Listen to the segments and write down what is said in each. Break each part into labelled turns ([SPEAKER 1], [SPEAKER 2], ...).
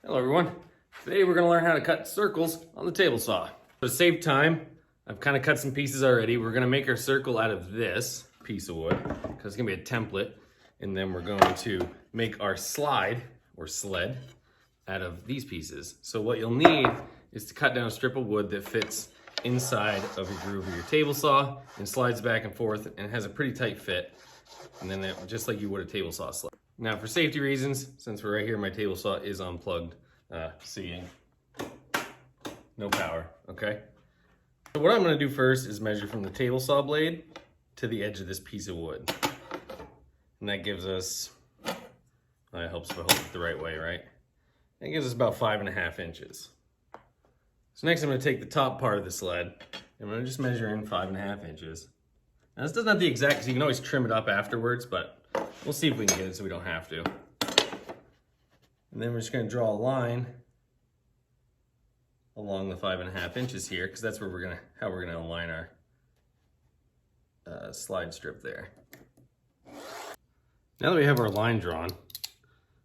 [SPEAKER 1] Hello everyone. Today we're going to learn how to cut circles on the table saw. To save time, I've kind of cut some pieces already. We're going to make our circle out of this piece of wood because it's going to be a template, and then we're going to make our slide or sled out of these pieces. So what you'll need is to cut down a strip of wood that fits inside of your groove of your table saw and slides back and forth and has a pretty tight fit, and then just like you would a table saw sled. Now, for safety reasons, since we're right here, my table saw is unplugged, seeing no power, okay? So what I'm gonna do first is measure from the table saw blade to the edge of this piece of wood. And that gives us, that helps if I hold it the right way, right? That gives us about 5.5 inches. So next I'm gonna take the top part of the sled, and I'm gonna just measure in 5.5 inches. Now this doesn't have the exact, so you can always trim it up afterwards, but we'll see if we can get it so we don't have to. And then we're just gonna draw a line along the 5.5 inches here, because that's where how we're gonna align our slide strip there. Now that we have our line drawn,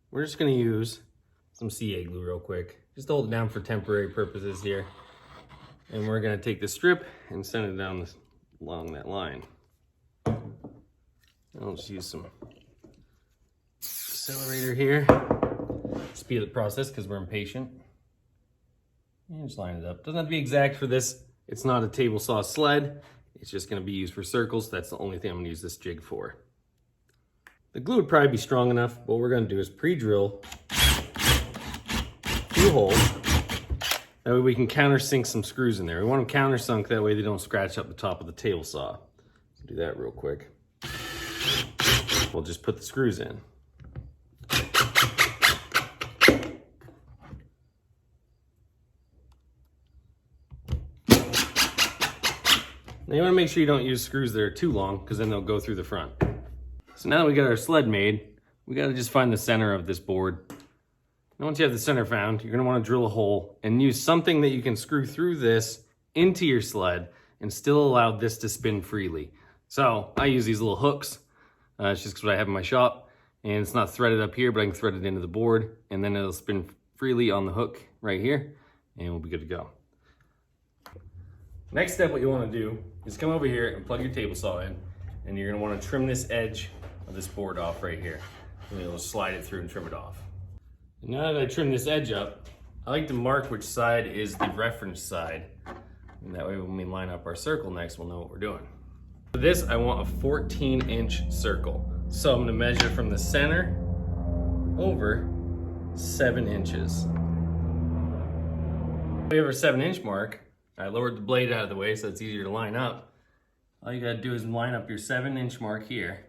[SPEAKER 1] we're just gonna use some CA glue real quick, just to hold it down for temporary purposes here. And we're gonna take the strip and send it down along that line. I'll just use some accelerator here, speed up the process because we're impatient. And just line it up. Doesn't have to be exact for this. It's not a table saw sled. It's just gonna be used for circles. That's the only thing I'm gonna use this jig for. The glue would probably be strong enough. What we're gonna do is pre-drill 2 holes. That way we can countersink some screws in there. We want them countersunk, that way they don't scratch up the top of the table saw. So do that real quick. We'll just put the screws in. Now you want to make sure you don't use screws that are too long, because then they'll go through the front. So now that we got our sled made, we got to just find the center of this board. And once you have the center found, you're going to want to drill a hole and use something that you can screw through this into your sled and still allow this to spin freely. So I use these little hooks. It's just what I have in my shop, and it's not threaded up here, but I can thread it into the board, and then it'll spin freely on the hook right here, and we'll be good to go. Next step, what you want to do is come over here and plug your table saw in, and you're going to want to trim this edge of this board off right here. And you'll slide it through and trim it off. And now that I trim this edge up, I like to mark which side is the reference side, and that way when we line up our circle next, we'll know what we're doing. For this, I want a 14-inch circle. So I'm gonna measure from the center over 7 inches. We have our 7-inch mark. I lowered the blade out of the way so it's easier to line up. All you gotta do is line up your 7-inch mark here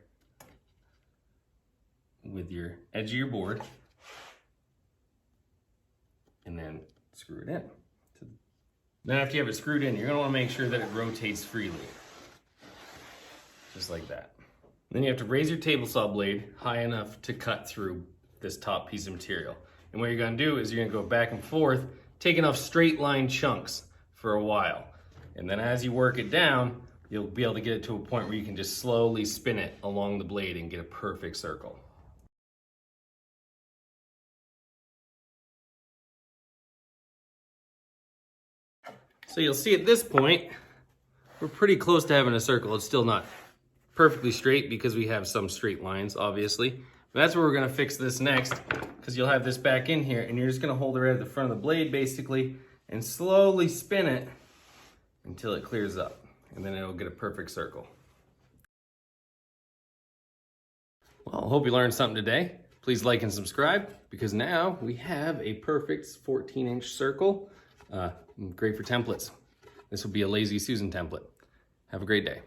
[SPEAKER 1] with your edge of your board, and then screw it in. Then after you have it screwed in, you're gonna wanna make sure that it rotates freely. Just like that. Then you have to raise your table saw blade high enough to cut through this top piece of material. And what you're gonna do is you're gonna go back and forth, taking off straight line chunks for a while. And then as you work it down, you'll be able to get it to a point where you can just slowly spin it along the blade and get a perfect circle. So you'll see at this point, we're pretty close to having a circle. It's still not perfectly straight because we have some straight lines, obviously. But that's where we're gonna fix this next, because you'll have this back in here, and you're just gonna hold it right at the front of the blade, basically, and slowly spin it until it clears up, and then it'll get a perfect circle. Well, I hope you learned something today. Please like and subscribe, because now we have a perfect 14-inch circle. Great for templates. This will be a Lazy Susan template. Have a great day.